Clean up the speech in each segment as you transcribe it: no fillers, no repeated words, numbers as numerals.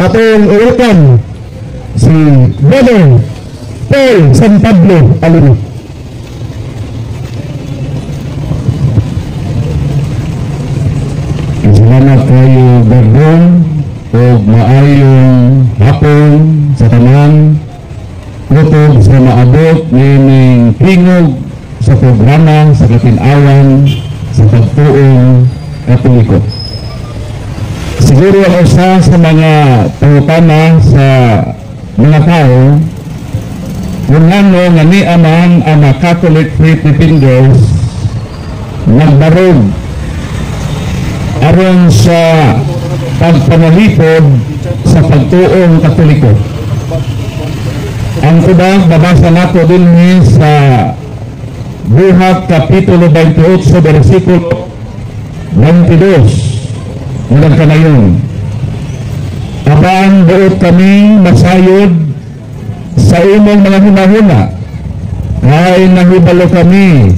atong i-welcome si Brother Paul San Pablo Alino. Salamat kayo Gordon o maayong hapon sa tanan utog sa maabot nining tingog sa programa sa katinawan sa pagtuong Katoliko. Siguro ang isa sa mga pangutana sa mga tao kung ano nga ni aman ang mga Catholic Free Defenders nagbarog aron sa pagpanalipod sa pagtuong Katoliko. Ang ubang babasa nato din sa Buhat Kapitulo 28 versikulo 22 ulang kanayon. Abang buot kaming masayod sa imong mga hunahuna ay nahibalo kami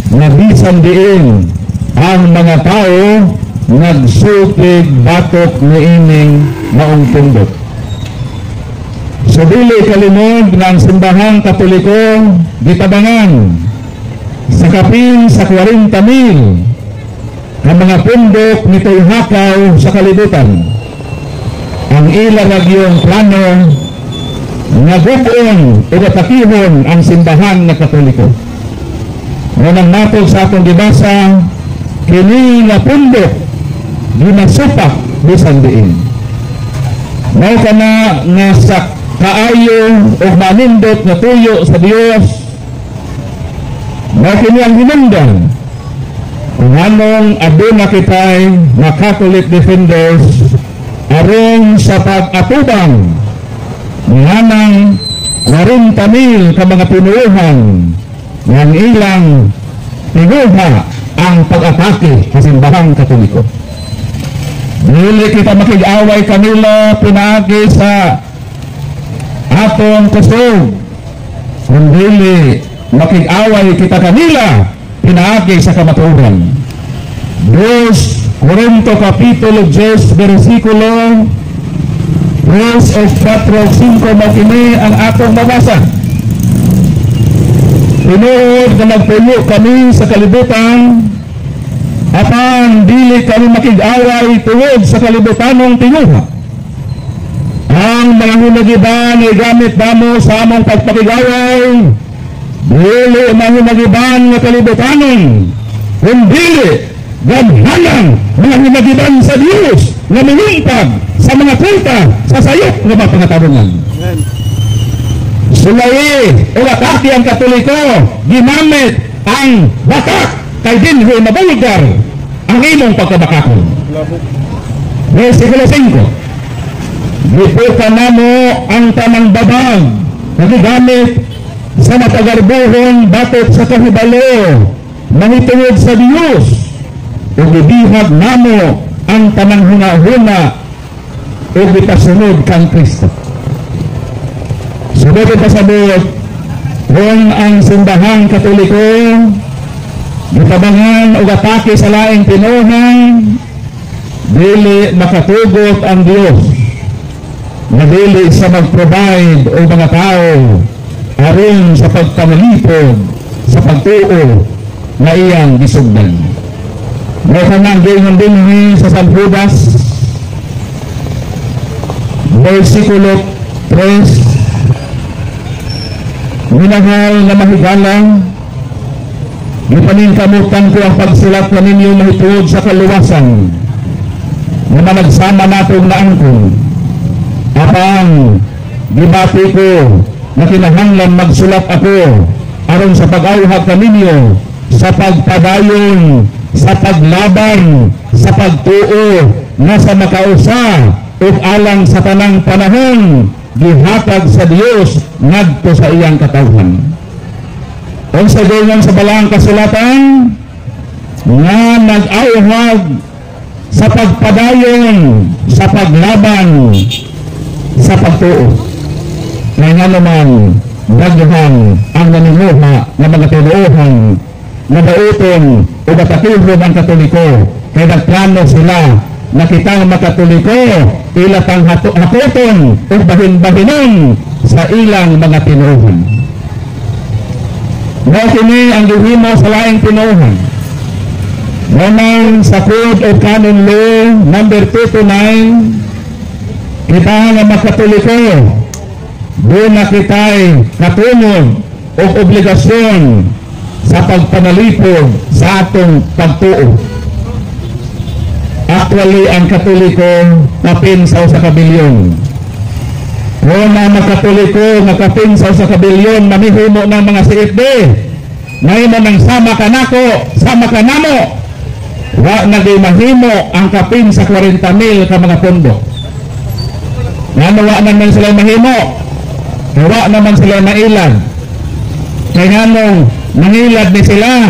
na bisan diin ang mga tao nagsutig batok ni ining maong pundok. So dili kalimod ng simbahang Katoliko gitabangan sa kapin sa 40,000 ang mga pundok nito'y hakaw sa kalibutan. Ang ilang nagyong plano nga gubon o natakihon ang simbahan na Katoliko. Ngunang natog sa atong dibasa, kini nga pundok ginasupak bisan diin. Mao kana nga sa kaayo o manindot na tuyo sa Dios, mao kini ang hinungdan kung anong aduna kitay na Catholic Defenders aron sa pag-atubang nganang 40,000 ka mga pinuuhan ng ilang pinuha ang pag-atake sa simbahang Katoliko. Dili kita makig-away kanila pinaagi sa atong kusog, kundi makig-away kita kanila pinaagi sa kamatuoran. 2 Corinto Kapitulo 10 versikulo 3 o 4 o 5 makini ang atong mabasa. Tinuod na nagpuyo kami sa kalibutan apan dili kami makig-away tungod sa kalibutanong tinuha. Ang mga hunagiban ay gamit damo sa among pagpakig-away, dili mahunagiban nga kalibutanon, kundi gamhanan mga hunagiban sa Dios nga minungpag sa mga kulta sa sayop nga mga pangatarungan. Sulay o atake ang Katoliko, ginamit ang batak kay dinhi mabulgar ang imong pagkabakakon. Versikulo 5, gipukan namo ang tanang babag na gigamit sa matagarbuhon batok sa kahibalo mahitungod sa Dios o gibihag namo ang tanang hunahuna o gitasunod kang Kristo. Sunod pasabot kung ang simbahang Katoliko gitabangan o atake sa laing pinuhan, dili makatugot ang Dios na dili sa mag-provide o mga tao aron sa pagpanalipod sa pagtuo na iyang gisugdan. Mao kanang giingon dinhi sa San Judas versikulo 3, minahal na mahigalang, ipaningkamutan ko ang pagsulat na ninyo mahituod sa kaluwasan na managsama natong naangkong. Apang gibati ko na kinahanglan magsulat ako aron sa pag-awhag kaninyo sa pagpadayon, sa paglaban, sa pagtuo na sa makausa o alang sa tanang panahon gihatag sa Dios ngadto sa iyang katawhan. Kung sa ganyan sa balang kasulatan nga nag-awhag sa pagpadayon, sa paglaban, sa pagtuo. Kaya nga naman daghan ang naninguha ng mga tinuohan na dauton o batakilhon ang Katoliko kaya nagplano sila na kitang makatoliko ilatang hakoton o bahin-bahinon sa ilang mga tinuhan. Mo kini ang gihimo sa laing tinuhan. Namang sa Code of Canon Law number 229, kita nga makatoliko doon na kita'y katungod o obligasyon sa pagpanalipod sa atong pagtuo. Actually, ang Katoliko kapinsaw sa kabilyon. Kung ang Katoliko nga kapinsaw sa kabilyon, mamihimo ng mga CFD, ngayon nang sama ka nako, sama ka namo, wa naging mahimo ang kapin sa 40,000 ka mga pondo. Nga wa naman sila mahimo, wa naman sila mailan. Kaya nga nung nangilad ni sila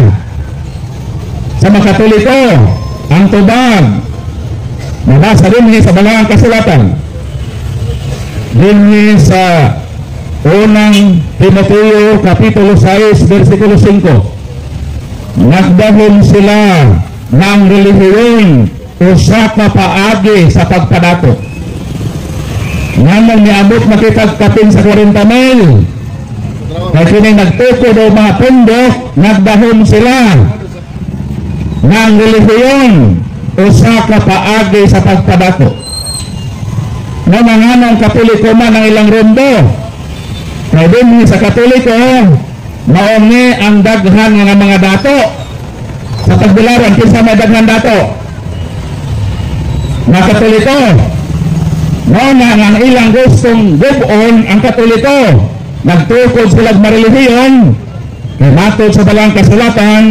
sa mga Katoliko, ang tubag, nabasa din sa Balangang Kasulatan, din sa unang Timoteo Kapitulo 6, versikulo 5, nagdahon sila ng relihiyon o sa kapaagi sa pagpadato. Nga nang niabot makitagkapin sa 40,000, kaya kining nagtukod o mga pundok, nagdahon sila ng relihiyon o sa kapaagi sa pagpadato. Na mga ng Katoliko man ang ilang rondo, kaya din sa Katoliko, maungi ang daghan ng mga dato sa pagbilaran. Kinsa may daghan dato na Katoliko, mauna ang ilang gustong gubon ang Katoliko, nagtukod silang marelihiyon, kaya matod sa Balangang Kasulatan,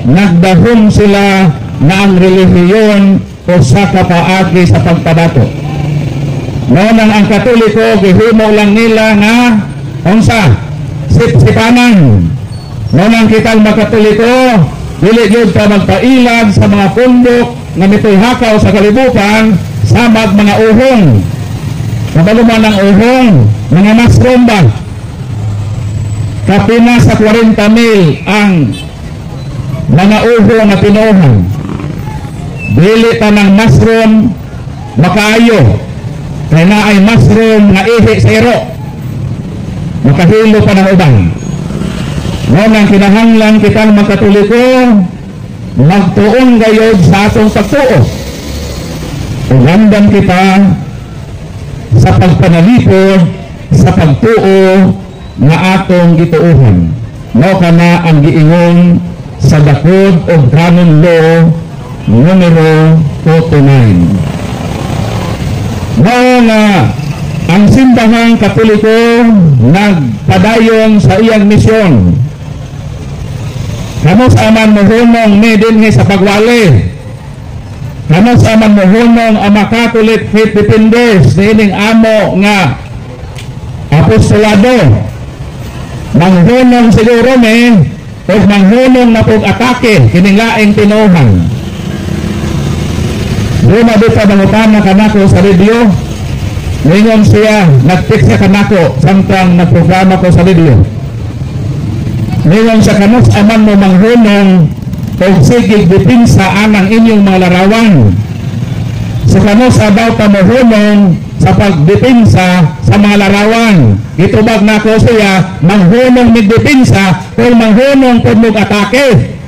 nagdahon sila na ang relihiyon o sa kapaagi sa pagpadato. Noon ang Katoliko, gihimo lang nila nga unsa sip-sipanan. Noon ang kitang makatoliko, dili gyud pa magpailag sa mga pundok nga mitoy hakaw sa kalibutan sa mga uhong. Kabaluman ang uhong, mga mushroom ba? Kapina sa 40,000 ang mga uhong na tinuhan. Dili pa ng mushroom makaayo. Kaya na ay mushroom nga ihi sa iro. Makahilo pa ng ubang. Ngunang kinahanglan kitang magkatoliko, magtuon gayod sa atong pagtuo. Ulandan kita sa pagpanalipod, sa pagtuo nga atong gituuhan. Mao kana ang giingon sa The Code of Canon Law numero 229. Mao nga ang simbahang Katoliko nagpadayon sa iyang misyon. Kamo sa aman mohunong ni dinhi sa pagwali. Kamo sa aman mohunong ang mga Catholic faith defenders ni ining amo nga apostolado. Manghunong siguro ni o manghunong na pag-atake kining laing tinuhan. Luma doon sa mangutana kanako sa radio, ngayon siya nag-text siya kanako samtang nagprograma ko sa radio. Ngayon sa kanus aman mo manghunong o sigig dipinsa anang inyong mga larawan. Sa kanus about na mahunong sa pagdipinsa sa mga larawan. Itubag na ko siya manghunong migdipinsa kung manghunong kung mag-atake.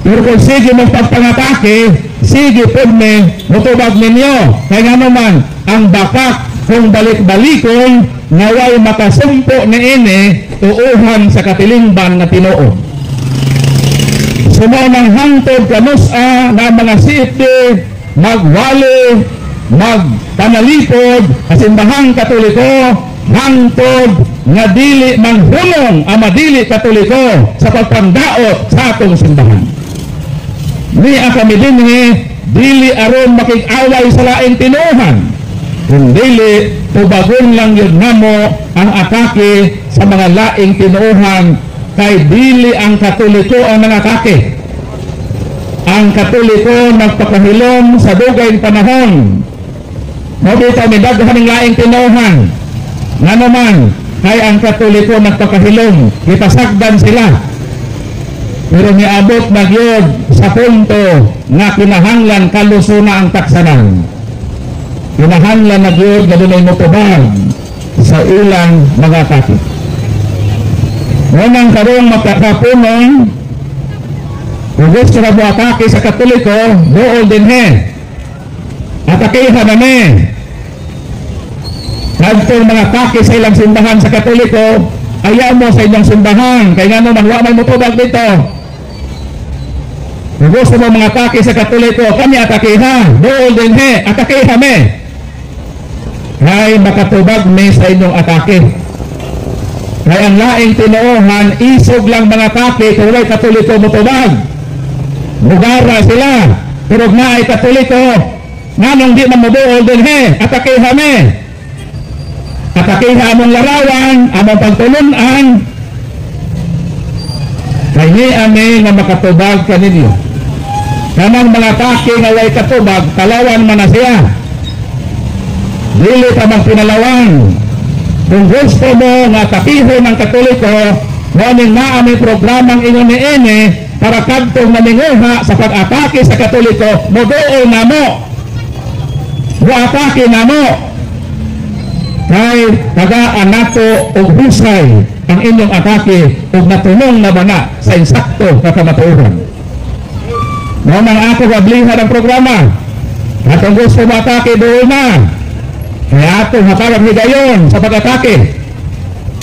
Pero kung sige magpagpangatake, sige po may mutubag ninyo. Kaya nga naman, ang bakak kung balik-balikon, naway makasumpo ni ini, tuuhan sa katilingban na Tinoo. Sumunang hangtod kanusa na mga CFD, magwali, magpanalipod, kasimbahang Katoliko, hangtod nga dili manghulong ang madili Katoliko sa pagpandaot sa atong simbahan. Niya kami dinhi, dili aron makig-away sa laing tinuhan. Kung dili, tubagon lang yun namo ang atake sa mga laing tinuhan kay dili ang Katoliko ang nangatake. Ang Katoliko nagpakahilom sa dugay panahon. Mabita may daghan ng laing tinuhan. Nga naman, kay ang Katoliko nagpakahilom, ipasagdan sila. Pero niabot na gyud sa punto nga kinahanglan kalusuna ang taksanan. Kinahanglan na gyud nga dunay motubag sa ilang mga atake. Ngunang karong makapunong kung gusto na mo atake sa Katoliko, dool din he. Atakehan na me. Kadtong mga atake sa ilang simbahan sa Katoliko, ayaw mo sa inyong simbahan. Kaya nga naman, wala may mutubag dito. Kung gusto mo mga atake sa Katoliko, kami atakeha. Dool din he. Atakeha me. Kaya makatubag me sa inyong atake. Kaya ang laing tinuohan, isog lang mga atake kung may Katoliko mutubag. Mugara sila. Pero na ay Katoliko. Nganong di man mo dool din he. Atakeha me. Atakeha among larawan, among pagtulunan. Kaya ame nga makatubag kaninyo. Kanang mga atake nga way katubag, talawan man na siya. Dili ka mang pinalawan. Kung gusto mo nga takihon ng Katoliko, maning na aming programang ingon ni Ene para kadtong maninguha sa pag-atake sa Katoliko, modool na mo. Mo-atake na mo. Kay tagaan nato og husay ang inyong atake og natulong na bana sa insakto kakamatuoran. Mao nang ako gablihan ang programa. Katong gusto mo atake doon na. Kaya ato hatawag higayon sa pag-atake.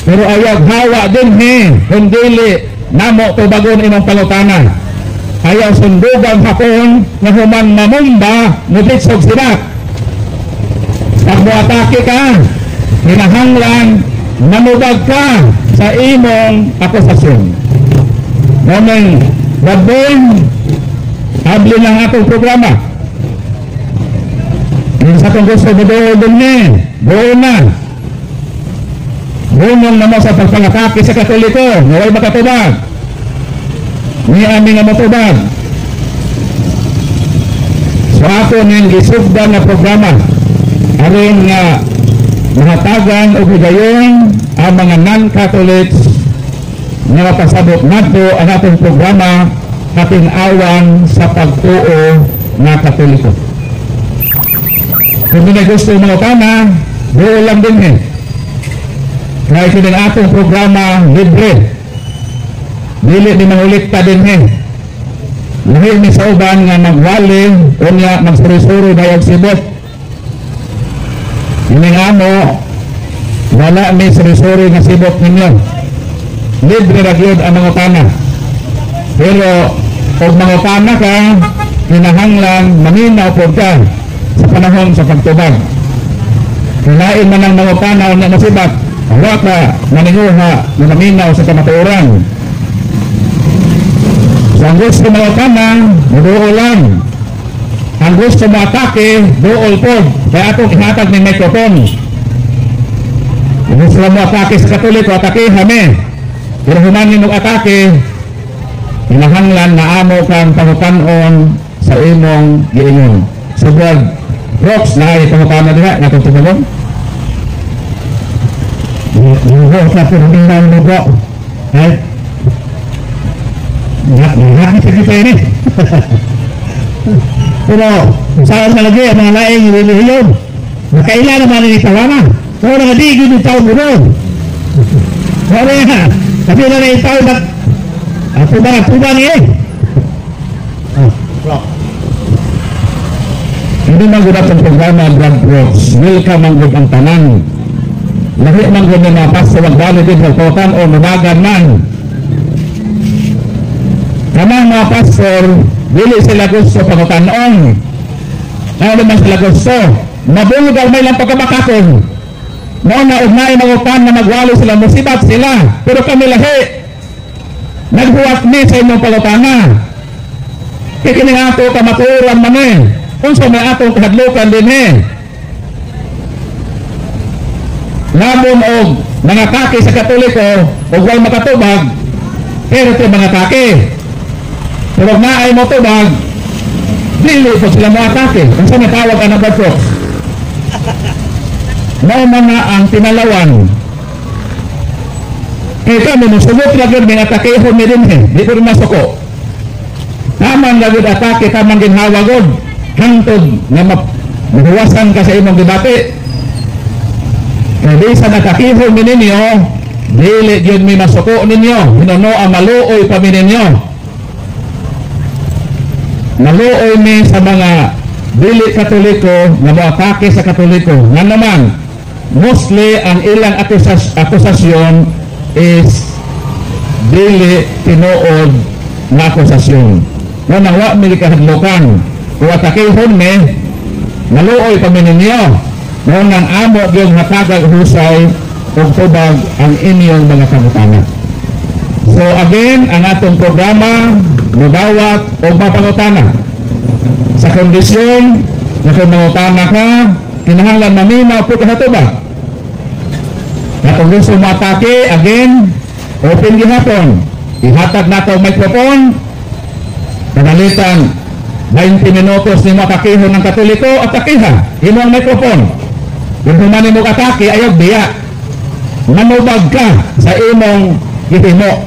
Pero ayaw hawa din he kung dili namo tubagon imong pangutana. Ayaw sundugang hapon nga human mamumba mubitsog sila. Pag mo atake ka, hinahanglan namubag ka sa imong akusasyon. Ngayon, babon, habli ng atong programa. Yung sa kong gusto mo doon doon na. Bunong na mo sa pagpangakaki sa Katoliko, naway makatubag. Ni aming nga matubag. So ako ning gisugdan na programa. Aring nga mahatagan o higayon ang mga non-Catholics na mapasabot nato ang atong programa kating-awan sa pagtuo na Katoliko. Kung may gusto mga kana, doon lang din eh. Kaya ito din atong programa libre. Dili ni mangulikta din eh. Lahil ni sa uban nga magwali o nga magsuri-suri bayag sibot. Ini nga mo, wala may suri-suri nga sibot ninyo. Libre ra gyud ang mga kana. Pero kung mga kana ka, hinahanglan maminaw po ka sa panahon sa pagtubag. Hilain man ang mga kana o nga masibat, wala ka maninguha na maminaw sa kamatuoran. So ang gusto mga kana, maduol lang. Ang gusto mo atake, dool po. Kaya atong ihatag ng microphone. Kung gusto mo atake sa Katoliko, atake hame. Pero humanin mo atake, hinahanglan na amo kang pangutanon sa imong giingon. So Brad Brooks, na ipangutanon nila, natong tumulong? Hindi sa pagkakas mo bro. Ay? Nakakit sa kita ini. Pero saan lagi ang mga laing relihiyon? Nakailan naman ang itawanan. Kung nakadigid yung taon mo doon. Kaya nga, sabi na na itaw na tuba niya eh. Hindi manggod ang programa Brad Brooks. Welcome manggod ang tanan. Lahi manggod na napas sa magdali din sa kotan o managan man. Kamang mga pastor, dili sila gusto pangutanon. Ano naman sila gusto? Mabulog ang may lang pagkamakakon. Noon na ugnay mangutan na magwalo sila, musibat sila. Pero kami lahi, nagbuwat ni sa inyong palutana. Kikining ato kamaturan man eh. Kung sa may atong kahadlukan din eh. Labon o mga kaki sa Katoliko, o huwag makatubag, pero ito mga kaki. Pero na ay mo tubag, dili po sila mo atake. Kung saan natawag ang number 4. Naman na ang tinalawan. Kaya kami, musugot lagod, may atake ho mi din eh. Di ko rin masuko. Tamang lagod atake, tamang ginhawagod. Hantod na mahuwasan ka sa imong debate. Kaya di sa natakiho mi ninyo, dili yun may masuko ninyo. Hinuno ang maluoy pa mi ninyo. Maluoy mi sa mga dili katoliko na moatake sa katoliko. Nga naman, mostly ang ilang akusasyon is dili tinuod na akusasyon. Nga nawa mi kahadlokan. Kung atakihon mi, maluoy pa mi ninyo. Nga nang amo yung hatagag husay o tubag ang inyong mga pangutana. So again, ang atong programa mudawat o mapangutana sa kondisyon na kung mangutana ka, kinahanglan maminaw po kahatubag. Na kung gusto mo atake, again, open gihapon. Ihatag na ito ang microphone. Panalitan, 20 minutos ni mo atakihon ng katoliko, atakiha. Imo ang microphone. Kung humani mo atake, ayaw biya. Manubag ka sa imong gihimo.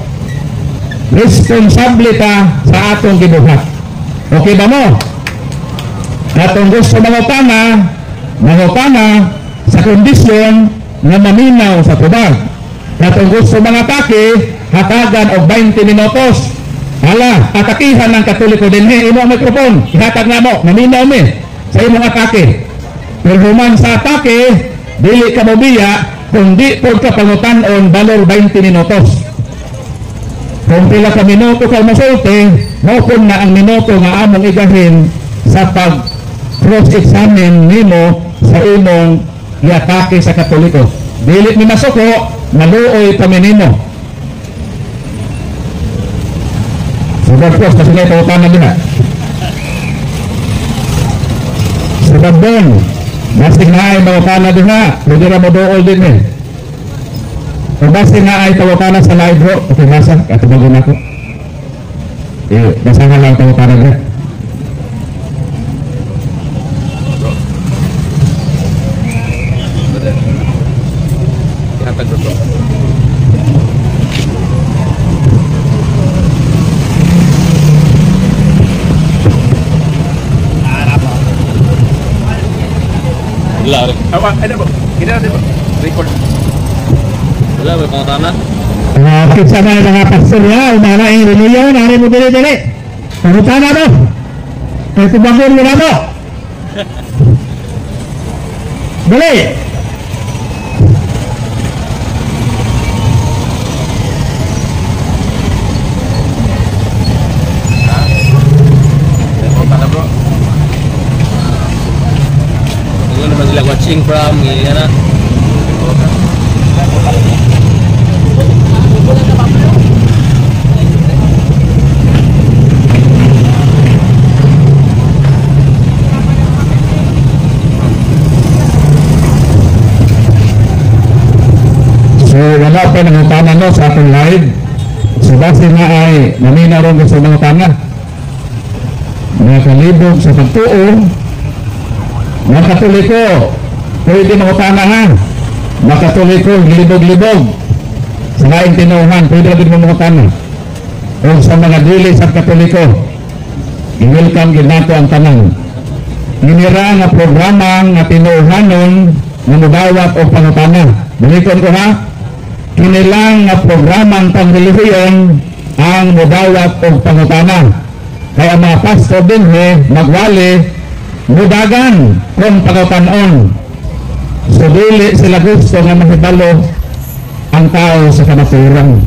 Responsable ka sa atong gibuhat. Okay ba mo? Atong gusto mangutana sa kondisyon na maminaw sa tubag. Atong gusto mangatake, hatagan og 20 minutos. Hala, atakihan ng katoliko din. Imo ang mikrofon, ihatag na mo, maminaw mi sa imong atake. Pero human sa atake, dili ka mobiya, kundi po ka pangutanon balor 20 minutos. Kung pila ka minuto ka masulti, mukon na ang minuto nga among igahin sa pag cross-examine nimo sa imong iatake sa katoliko. Dili ni masuko, maluoy kami nimo. Sebab cross, kasi na ito utama nila. Sebab doon, basig na ay mawakana din na, pwede na madool din eh. Kung basig na ay tawakana sa live bro, okay nasa, katubagon ako. Basta nga lang tawakana din. Ihatag bro. Wala rin. Ano ba? Kita natin ba? Record. Wala, may pangutanan. Kitsa na yung mga pastor niya, umana yung reliyon, nari mo dili-dili. Pangutana mo. Kaya tubangon mo na mo. Dali. Pangutana bro. Ito naman sila watching from, yan na. So wala pa nangutana no sa atong live. Si Basi nga ay namina ron sa mga tanga. Nakalibog sa pagtuo. Mga katoliko, pwede mangutana ha. Mga katoliko, libog-libog. Sa laing tinuhan, pwede rin mangutana. O sa mga dili sa katoliko, i-welcome din nato ang tanang. Ginira nga programa nga tinuhanon nga mudawat o pangutana. Balikan ko ha. Kinilang nga programang pangrelihiyon ang mudawat o pangutana. Kaya mga pastor din magwali, mudagan kung pangutanon. So dili sila gusto nga mahibalo ang tao sa kamaturan.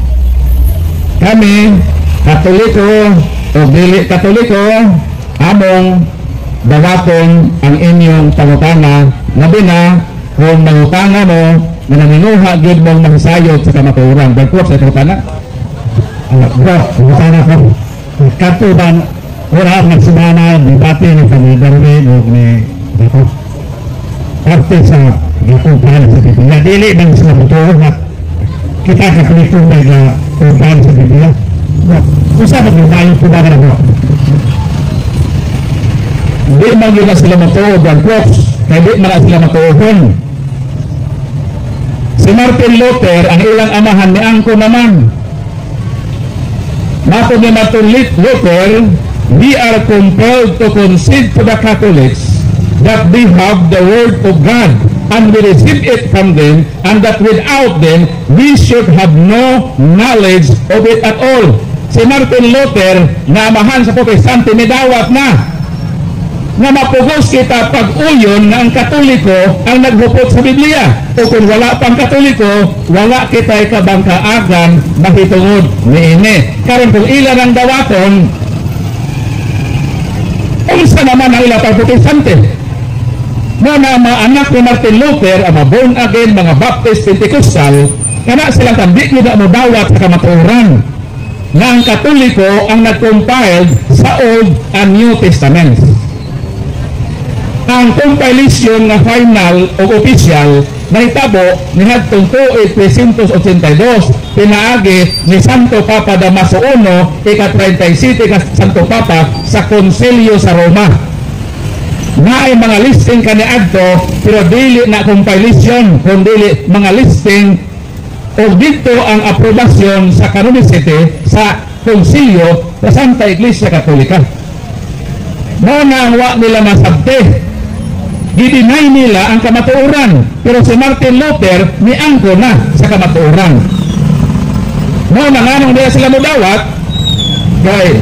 Kami, katoliko o dili katoliko, among dawaton ang inyong pangutana, labi na kung mangutana mo na naminuha gyud mong mahisayod sa kamaturan. Bagpok sa pangutana. Bro, pangutana ko. Katuban, wala nagsimana, debate ni kami Darwin o ni Dito. Parte sa gituban sa Biblia. Dili bang sila mutuon na kita kakalikong may tuban sa Biblia. Kung saan maglumayong tuban na bro? Di man yun na sila matuod ang props, kaya di man sila matuodon. Si Martin Luther, ang ilang amahan ni Angko naman. Matod ni Martin Luther, we are compelled to concede to the Catholics that they have the Word of God and we receive it from them, and that without them, we should have no knowledge of it at all. Si Martin Luther, na amahan sa Protestante, nidawat na mapugos kita pag-uyon na ang Katoliko ang naghupot sa Biblia. O kung wala pang Katoliko, wala kita'y kabangkaagan mahitungod ni ini. Karon kung ilan ang dawaton, unsa naman ang ilang pag-Protestante? Mga anak ni Martin Luther, ang mga born again, mga Baptist, Pentecostal, kana silang tambi nila mo dawat sa kamatuoran na ang Katoliko ang nag-compiled sa Old and New Testament. Ang compilation na final o official na itabo ni Hadtong tuig 382 pinaagi ni Santo Papa Damaso I ika-37 ka Santo Papa sa Konsilyo sa Roma. Na ay mga listing kaniadto pero dili na compilation kundi mga listing o dito ang aprobasyon sa canonicity sa Konsilyo sa Santa Iglesia Katolika. Muna ang wa nila masabte, gidinay nila ang kamatuoran, pero si Martin Luther niangko na sa kamatuoran. Muna nga nung nila sila mudawat, kaya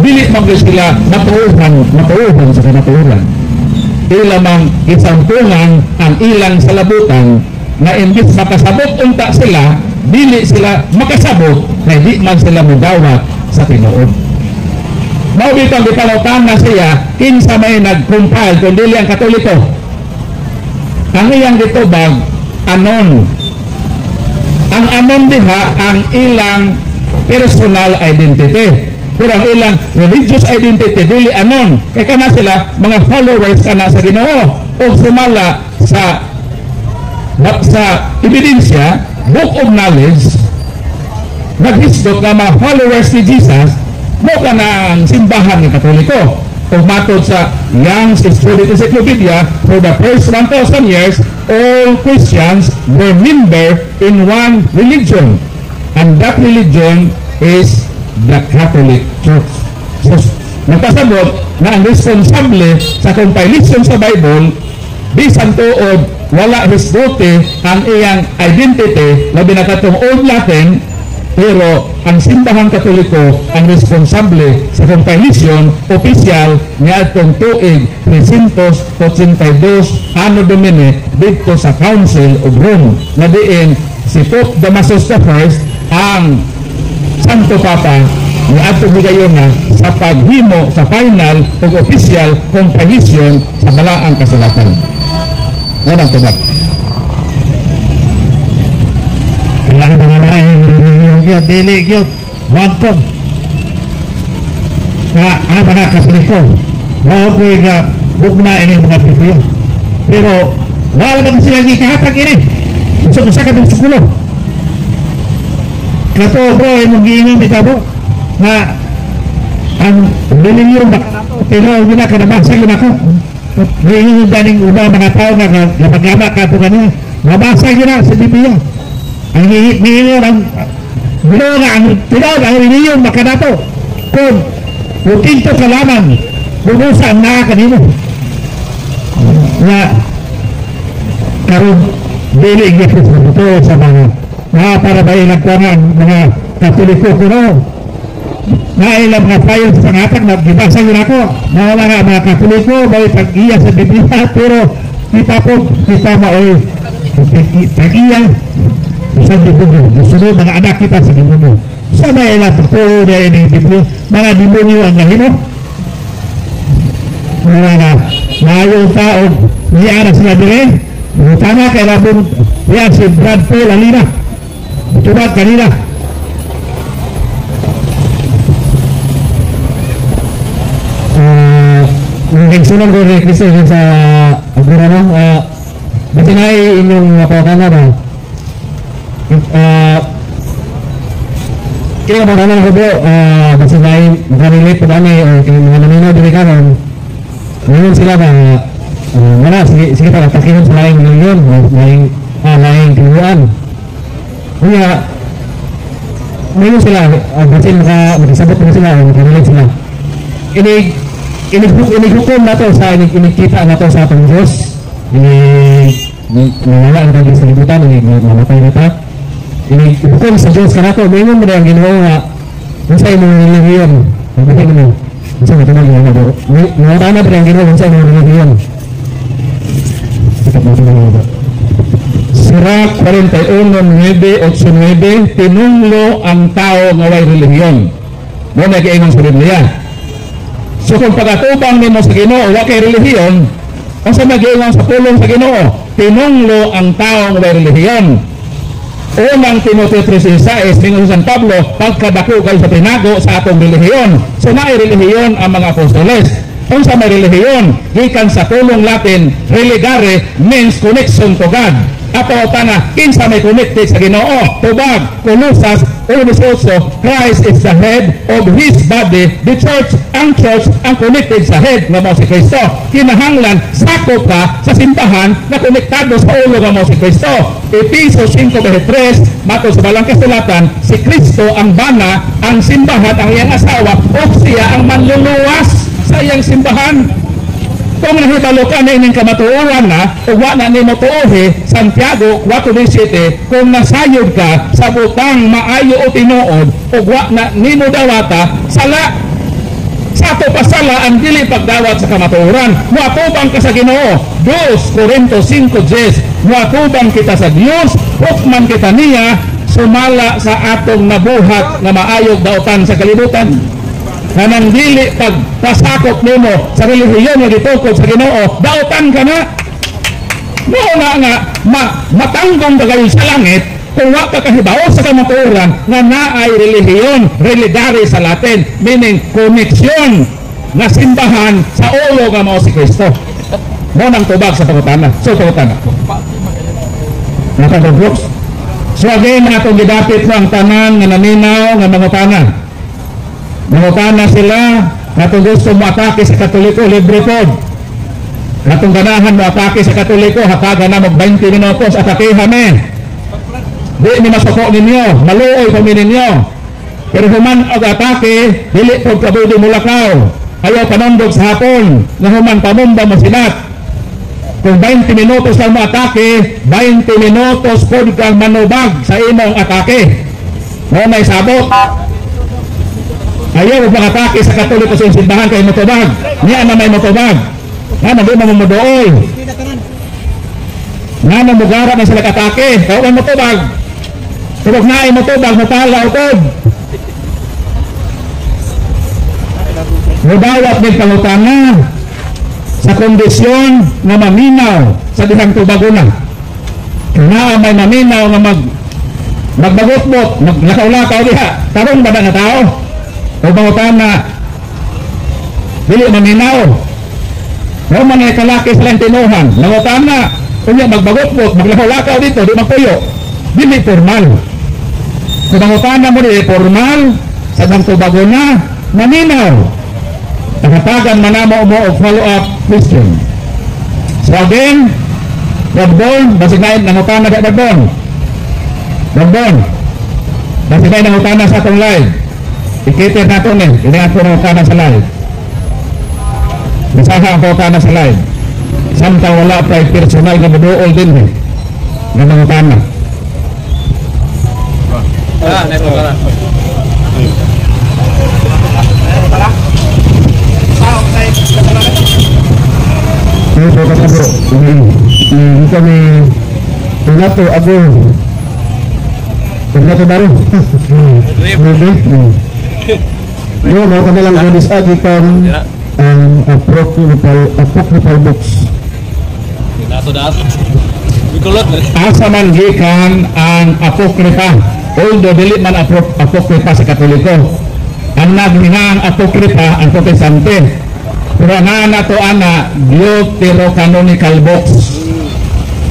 dili mag sila matuoran sa kamatuoran. Ilamang isampungan ang ilang salabutan na imbis makasabot unta sila, dili sila makasabot na di man sila mudawat sa tinuod. Maubitang gipalautan na siya kinsa may nag-compile kung dili ang Katoliko. Ang iyang gitubag anon. Ang anon diha ang ilang personal identity. Pero ang ilang religious identity dili anon. Kaya kana sila mga followers kana sa Ginoo o sumala sa ebidensya, book of knowledge, naghisgot na mga followers ni Jesus mo ka ng simbahan ng Katoliko. Kung matod sa Young's Study Encyclopedia, for the first 1,000 years, all Christians were member in one religion. And that religion is the Catholic Church. So, nagpasabot na ang responsable sa compilation sa Bible, bisan tuod, wala resdote ang iyang identity, labi na katong Old Latin, pero ang simbahang Katoliko ang responsable sa compilation official ni atong tuig 382 Anno Domini dito sa Council of Rome na diin si Pope Damaso I ang Santo Papa ni atong higayuna sa paghimo sa final o official compilation sa Balaang Kasulatan. Ganang tubag. Kailangan mga lain yung dili yung wantong na ano ba na Katoliko wala ko yung bugna ini mga Pilipino pero wala ba sila ikahatag ini so sa katong sukulo kato bro yung giingin di tabo na ang biling yung pero hindi ka nabasa yun ako giingin yung daning ubang mga tao na napagama ka ito kanina nabasa yun na sa Biblia ang hihingi ang bilo nga ang tinawag ang reliyon makanato kung tinto kalaman bunusa ang nakakanino na karoon dili igipit sa mga para ba nagkuhan mga Katoliko kuno na ilang mga payo sa pangatag na gibasa yun ako na wala nga mga Katoliko may pag-iya sa Biblia pero kita po kita maoy pag-iya sa Biblia sunod mga anak kita sa Biblia sa may ilang pagtuo na yung Biblia mga demonyo ang nahino mga na mayong tao niya na sila dire tama kay labong yan si Brad Paul alina tubag kanina nagsunod ko rin Kristo sa agura no batinay inyong napakana ba kaya mga naman ako bro batinay makanilip po dami o mga nanino dili karon ngayon sila ba Wala, sige pa, takihan sa laing milyon, laing tinuan. Kaya, ngayon sila, basin makasabot na sila, makamilig sila. Inihukom na to sa, inikita na to sa atong Diyos. Nawala ang tagis sa libutan, mamatay na ta. Inihukom sa Diyos ka na to, ngayon mo na ang ginawa nga, kung sa imong relihiyon, magbahin mo, kung sa matunang ginawa mo. Nawala na pa ang ginawa kung sa imong relihiyon. Sira 41:9-8-9, tinunglo ang tao nga way relihiyon. Mo nag-iingon sa Biblia. So kung pagatubang nimo sa Ginoo wa kay relihiyon, asa mag-iingon sa pulong sa Ginoo? Tinunglo ang tao nga way relihiyon. Unang Timoteo 3:6 mingon San Pablo, pagkadako kay sa tinago sa atong relihiyon. So naay relihiyon ang mga apostoles. Kung sa may relihiyon, gikan sa tulong Latin, religare means connection to God. Ato tana, kinsa may connected sa Ginoo, tubag, Colossus 1:8, Christ is the head of His body, the church, ang connected sa head nga mo si Kristo. Kinahanglan, sakop ka sa simbahan na konektado sa ulo nga mo si Kristo. Efesos 5:3, mato sa balang kasulatan, si Kristo ang bana, ang simbahan, ang iyang asawa, o siya ang manluluwas sa iyang simbahan. Kung nahibalo ka na ining kamatuoran na, o wa na ni mo tuohi, Santiago 4:7, kung nasayod ka sa butang maayo o tinuod, o wa na ni mo dawata, sala. Sa ato pasala ang dili pagdawat sa kamatuoran. Muatubang ka sa Ginoo. 2 Corintios 5:10, muatubang kita sa Dios, hukman kita niya, sumala sa atong nabuhat na maayog daotan sa kalibutan. Kanang dili pagpasakop nimo sa relihiyon nga gitukod sa Ginoo, daotan ka na. Mao na nga matanggong ka kayo sa langit kung wa ka kahibaw sa kamatuoran nga naay relihiyon, religare sa Latin, meaning koneksyon na simbahan sa ulo nga mao si Kristo. Mao nang tubag sa pangutana. So pangutana. Nakadugos. So again atong gidapit ang tanan nga naminaw nga mangutana. Mangutana sila, katong gusto mo atake sa Katoliko, libre po. Katong ganahan mo atake sa Katoliko, hataga na mag 20 minutos, atakehan eh. Di ni masuko ninyo, maluoy pa ninyo. Pero human og atake, dili po kabudi mulakaw. Ayaw panondog sa hapon, na human pamumba mo sinat. Kung 20 minutos lang mo atake, 20 minutos po kang manubag sa imong atake. Mo may sabot. Ayaw mag-atake sa Katoliko sa simbahan kay motobag. Niya na may motobag. Nga na doon na mamudoy. Nga na mugara na sila katake. Kaya ang motobag. Kapag na ay motobag, matala utod. Mudawat ng pangutana sa kondisyon na maminaw sa dihang tubago na. Na may maminaw na magbagot-bot, maglakaw-lakaw diha. Tarong ba na tao? O bangutan na dili maminaw o man ay kalaki silang tinuhan bangutan na kung yung magbagot-bot maglakaw-lakaw dito di magpuyo dili formal kung bangutan na mo dili formal sa dang tubago na maminaw nakatagan manamo mo o follow up question. So again Rabbon basig na nangutan na Rabbon basig na nangutan na sa atong live. Ikitin natin ini ako ng kana sa live. Basahan ako kana sa live. Samtang wala pa personal na maduol din eh. Ng mga kana. Neto ka na. Neto ka na bro. Hindi kami tunato ako. Tunato baru. Yo, mau kami lang gadis agi kan apocryphal books. Dato. Bikulot. Asa man gikan ang apokripa. Although dili man apokripa sa Katoliko. Ang naghinang apokripa ang Protestante. Pero nga nato ana Deuterocanonical books.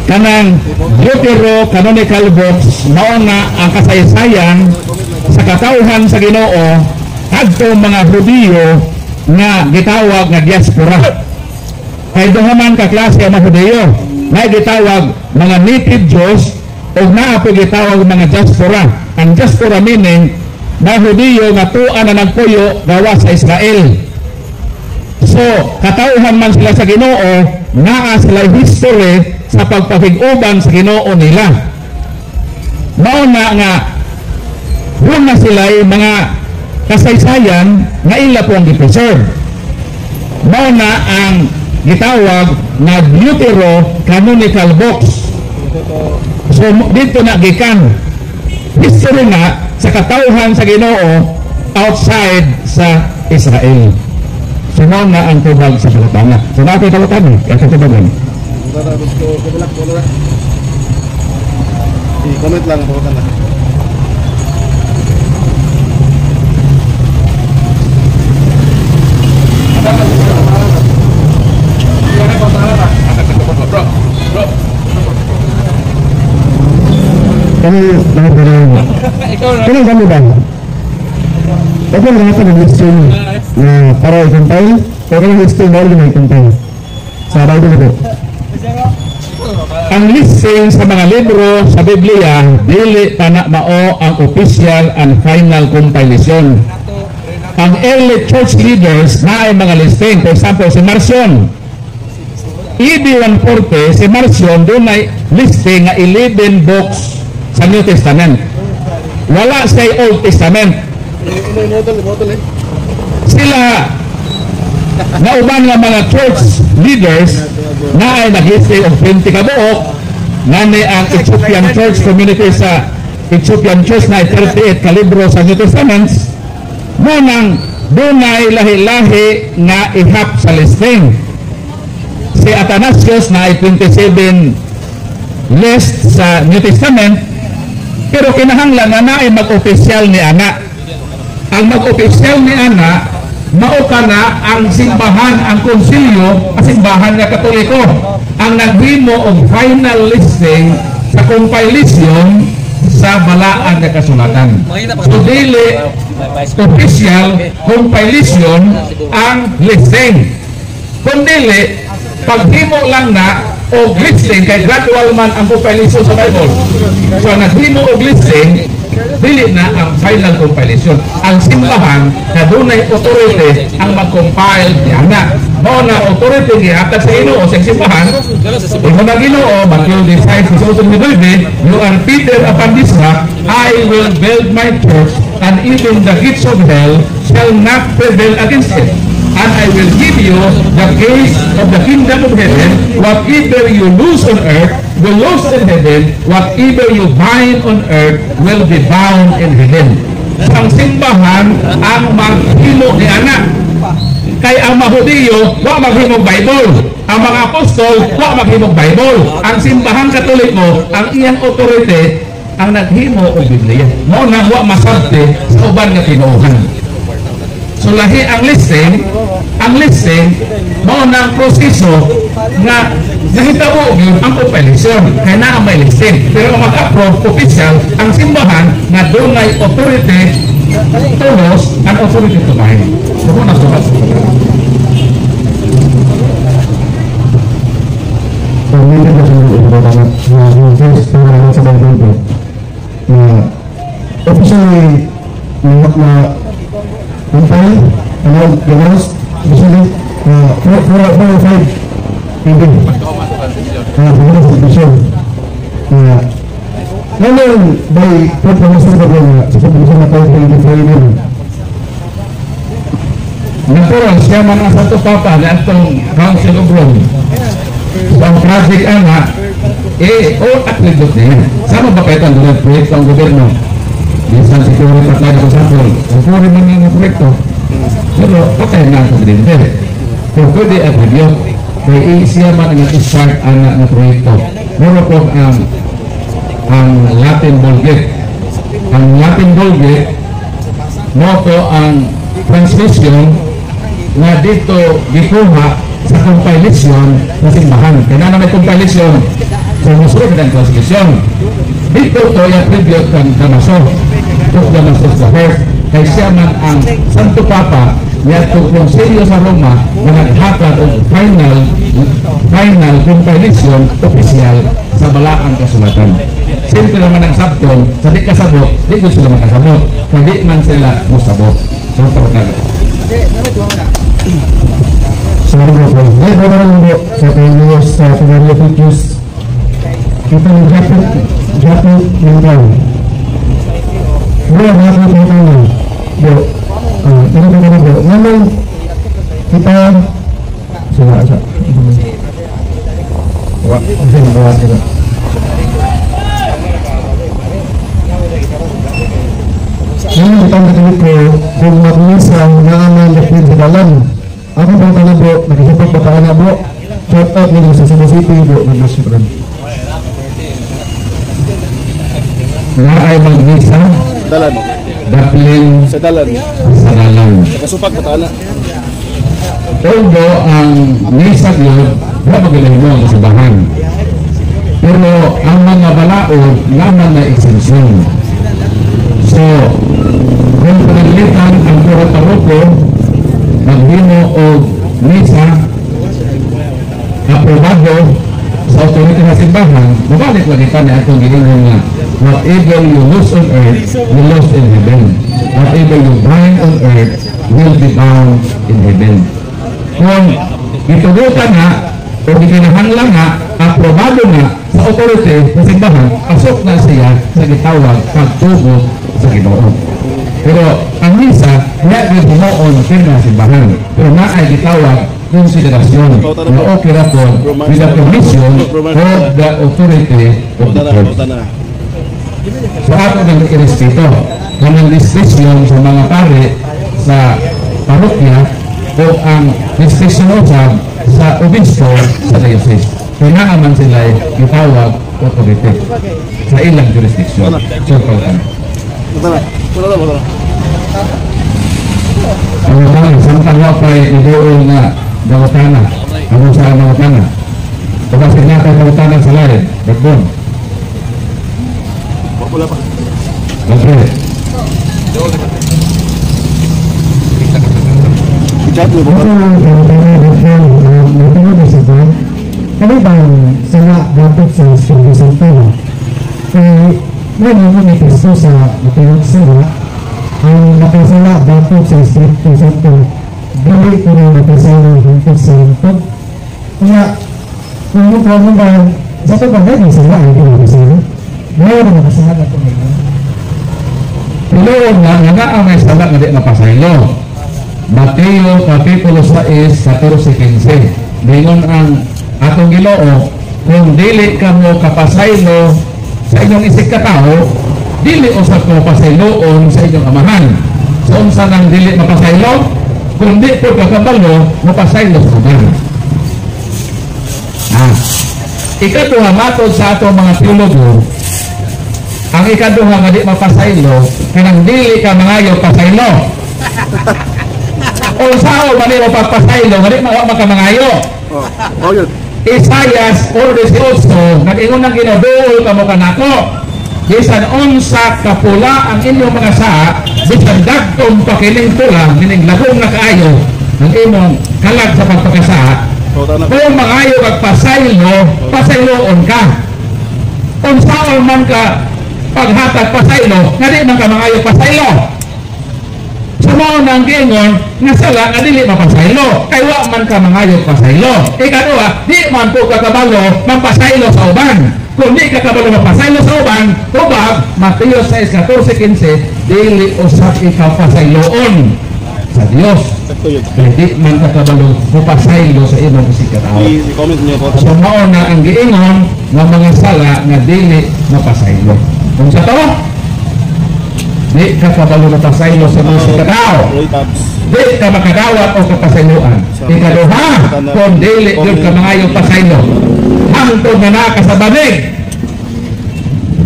Kanang Deuterocanonical books mao nga ang kasaysayan sa katauhan sa Ginoo adto mga Hudiyo nga gitawag nga diaspora. kay duhaman ka klase ang mga Hudiyo na gitawag mga native Jews o naa po gitawag mga diaspora. Ang diaspora meaning na Hudiyo nga tuan na nagpuyo gawa sa Israel. So katauhan man sila sa Ginoo, naa sila history sa pagpakig-uban sa Ginoo nila. Mauna nga na sila mga kasaysayan nga ila po ang gipreserve. Mauna ang gitawag na Deuterocanonical books. So dito na gikan history na sa katauhan sa Ginoo outside sa Israel. So na ang tubag sa Balatana. So natin tawatan kaya sa tubagan. I-comment lang po na. Kami lahat na lang. Kami kami ba? Ito ang lahat ng listing na para ikumpay. Pero ang listing na rin na ikumpay. Sa Bible ito. Ang listing sa mga libro sa Biblia, dili pa na mao ang official and final compilation. Ang early church leaders na ay mga listing. For example, si Marcion. ED 140, si Marcion, doon ay listing nga 11 books sa New Testament. Wala sa Old Testament. Sila na uban nga mga church leaders na ay nag-history of 20 kabuok na ni ang Ethiopian Church community sa Ethiopian Church na 38 kalibro sa New Testament. Munang dunay lahi-lahi nga ihap sa listing. Si Athanasius na ay 27 list sa New Testament, pero kinahanglan na ay mag-opisyal ni ana. Ang mag-opisyal ni ana, mao kana ang simbahan, ang konsilyo, ang simbahan nga Katoliko, ang naghimo og final listing sa compilation sa balaan nga kasulatan. So dili official compilation ang listing. Kung dili, paghimo lang na og listing, kay gradual man ang compilation sa Bible. So naghimo og listing, dili na ang final compilation. Ang simbahan na dunay authority ang mag-compile niya na. Mao na authority niya at sa Ginoo sa simbahan. Imo na Ginoo, Matthew 5:19, you are Peter upon this rock, I will build my church, and even the gates of hell shall not prevail against it. And I will give you the keys of the kingdom of heaven. Whatever you lose on earth will lose in heaven. Whatever you bind on earth will be bound in heaven. Ang simbahan ang maghimo ni anak. Kay ang Mahudiyo, wa maghimog Bible. Ang mga apostol, wa maghimog Bible. Ang simbahan Katoliko, ang iyang authority, ang naghimo og Biblia. Mao na wa masabti sa uban nga tinuohan. So lahi ang listing mao na ang proseso nga nahitabo gyud ang compilation kay naa may listing, pero ang mag-approve official ang simbahan nga dunay authority tulos and authority to bind. So na sulat. Pamilya ko sa mga first para sa Bible officially na compile and the rest usually 4 or 5 hindi ngayon by pagpamasal ko na sa pagpamasal na tayo kay Friday natural siya man ang Santo Papa na itong Council of Rome sa project anak all atlibot niya sama ba kayo ang doon proyekto ang gobyerno minsan security at lahat sa sample security man yung proyekto pero patay na sa presidente pero pwede at review kaya siya man ang start anak na proyekto meron po ang Latin Vulgate mo po ang translation na dito gikuha sa compilation na simbahan kaya na may compilation sa musulod ng translation dito to yung tribute ng Damaso sa first kay siya man ang Santo Papa niya itong konselyo sa Roma na naghatag og final compilation opisyal sa balaang kasulatan. Simple naman ang sabton, sa di kasabot, di ko sila makasabot, hindi man sila musabot. So, pagkakas. Sorry po. Ngayon po naman po sa Pilipinas sa Pinario Pictures. Kita ng Japan ng Brown. Wala ba ako po tayo? Po. Ano po naman po? Ngayon, kita sila. Wala. Ngayon, itang katalit ko kung makulisang naaman lapin sa dalam. Ako bang kalabo, nakisipag ba paana po? Shout out nila sa Cebu City po, nag-restaurant. Nga ay mag-visa, Dalan. daplin Sa dalan. sa dalang. Nakasupag patana. Although ang nisag yun, wala magaling mo ang kasabahan. Pero ang mga balaod, naman na exemption. So, kung panaglitan ang pura paroko, maghimo o misa, aprobado sa authority na simbahan, mabalik lagi pa na itong ginigong nga, whatever you lose on earth, you lose in heaven. Whatever you bind on earth, will be bound in heaven. Kung itugutan nga, o ikinahanglan nga, aprobado nga sa authority na simbahan, pasok na siya sa gitawag pagtugot sa Ginoo. Pero ang misa, hindi rin himoon sa simbahan. Pero na ay gitawag konsiderasyon na okay na po with the permission of the authority of the church. So ako ng irespeto ng discretion sa mga pare sa parokya o ang discretion sa obispo sa diocese. Kailangan sila gitawag authority sa ilang jurisdiction. So, ang mga samtang wapay idool na dawatana, ang sa dawatana. Pagkas kinaka dawatana sa lain, bagbon. Wala pa. Okay. Chat mo ba? Kami bang sana dapat sa Espiritu Santo ngayon mo ni Cristo sa matulog sila ang makasala dapat sa Espiritu Santo dili ko na makasala hintod sa hintod kaya kung mo pa mo ba sa ito ba hindi sila ay hindi makasala ngayon na makasala ko ngayon Piloon nga ang may sala nga di napasaylo. Mateo Kapitulo 6, 14-15. Dingon ang atong Ginoo, kung dili ka mo kapasaylo sa inyong isig katao, dili usab ko pasayloon sa inyong amahan. So unsa nang dili mapasaylo? Kung di po kakabalo, mapasaylo sa uban. Ikaduha matod sa atong mga teologo, ang ikaduha nga di mapasaylo, kanang dili ka mangayo pasaylo. O sao ba nila pagpasaylo, nga di makamangayo. Oh, yun. Isaias 4:18, nag-ingon ng ginaduol kamo kanako. Bisan unsa kapula ang inyong mga saa, bisan dagtong pakining pula, mining lagong na kaayo, ang imong kalag sa pagpakasaa. Kung mangayo pagpasaylo, pasayloon ka. Unsaon man ka paghatag pasaylo, nga di man ka mangayo pasaylo. Sumaon ang gingon, nga sala nga dili mapasaylo, kay wa man ka mangayo pasaylo. Ikaduha, di man po kakabalo magpasaylo sa uban. Kung di kakabalo magpasaylo sa uban, ubab, Mateo 6:14-15, dili usap ikaw pasayloon sa Dios. Kaya di man kakabalo magpasaylo sa imong isikataw. I-comment niyo po. Sumaon na ang giingon nga mga sala nga dili mapasaylo. Kung sa to, di ka kabalo mapasaylo sa mga isikataw. Di ka makadawat o kapasayloan. Ikaduha, kung dili yun ka mangayong pasaylo, hangtod na naka sa banig,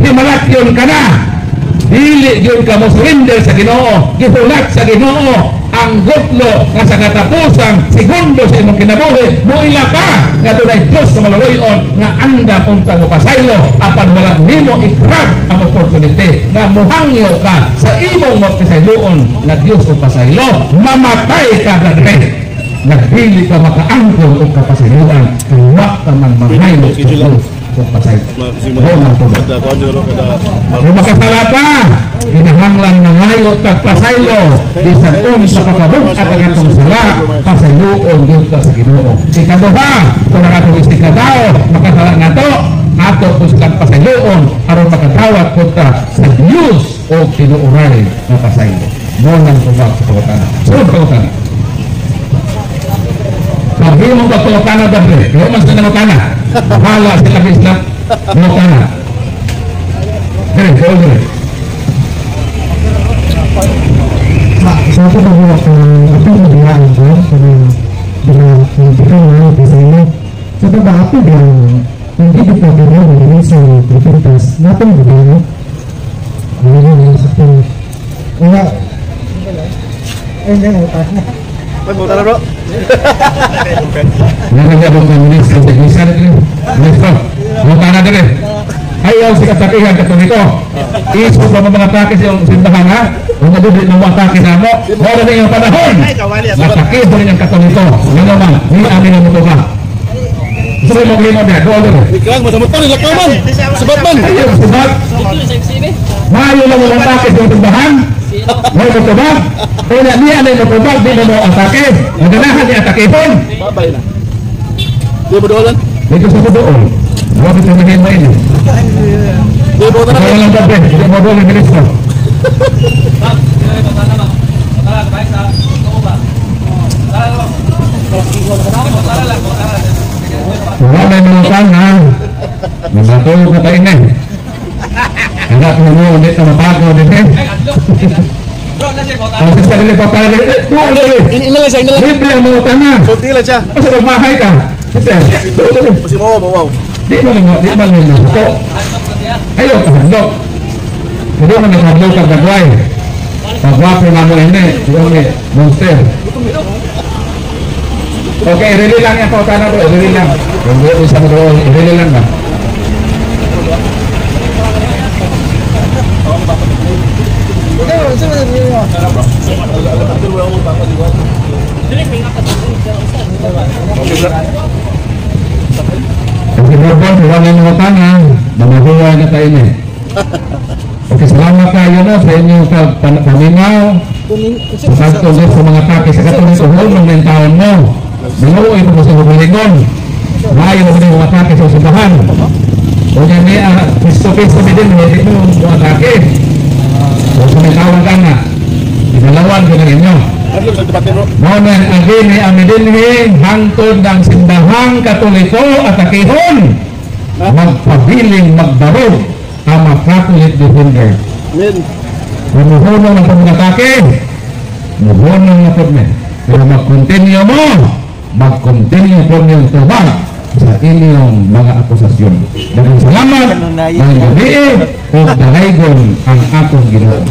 himalakyon ka na, dili yun ka mo surrender sa Ginoo, gihulat sa Ginoo, ang gutlo nga sa katapusang segundo sa imong kinabuhi muila ka nga dunay Dios sa malawayon nga anda punta mo pasaylo apan wala nimo i-grab ang opportunity nga muhangyo ka sa imong magpasayloon nga Dios o pasaylo mamatay ka gagawin nagpili ka makaangkol o kapasayloan kung wak ka man mahaylo sa Dios o pasaylo kung makasala pa kinahanglan na ngayon at pasaylo bisan sa kakabog at ang atong sala pasayloon Dios ka sa Ginoo ikaduha kung nakatulis ka daw makasala nga to ato puskang pasayloon aron makadawat punta sa Dios o tinuuray na pasaylo mo nang tubag sa pagkutana sunod pagkutana pag-iwi mo ba pagkutana dabre kaya mas na pagkutana bahala sila bisla pagkutana dire Sa ako ba buwak ng apil na biyaan ko bilang sa inyo sa baba apil biyaan hindi di pa biyaan ng sa Pilipinas natin biyaan ano yun sa apil kaya hindi Pagkutana bro. Nagagabong kami sa technician Ministro, pagkutana dire ayaw si katakihan katong ito iso pa mga atake sa simbahan ha kung nadulit ng mga atake na mo wala na yung panahon matake pa rin ang katong ito nga naman ni amin ang muto ka gusto mo mag-limo niya doon doon Ikang masamot nila ka man. Sabat man. ayaw sabat maayo lang ang atake sa simbahan may matubag kaya na niya na yung matubag di na mo atake naganahan niya atake pon Babay na. Di mo doon. dito sa doon huwag ito nahin mo ini Di mo doon. kaya lang gabi hindi mo doon ang ministro wala na yung mga ha namatulog na tayo na kaya kung mo ulit na mapagaw din eh ang sista nila papalag Inilagay sa inilagay. libre ang mga tanga Kunti lang siya. kasi magmahay ka sista Kasi mo, wow. di mo ito ayaw ka handok hindi mo naghandok ka gagaway pagwapo na mo ini yung monster okay really lang yung pautana bro really lang kung hindi isa mo doon really lang ba okay bro wala na yung tanga mamahuwa na tayo niya okay salamat kayo no sa inyong paminaw sa pagtulis sa mga take sa katulis uhol ng taon mo naluoy mo sa humilingon maayo mo ng mga take sa usabahan o yan niya pisto-pisto din hindi mo mga take o sa may tawang ka na inalawan ko ng inyo Ano sa debate bro? Momen agin ni amidinhin hangtod ng simbahang katoliko at akihon magpabiling magbarog ang mga Catholic defender Amen. Mamuhunong ng pagkatake muhunong na po pero mag-continue po niyong tubag sa inyong mga akusasyon dagang salamat ng gabi o dahaygon ang akong Ginoo.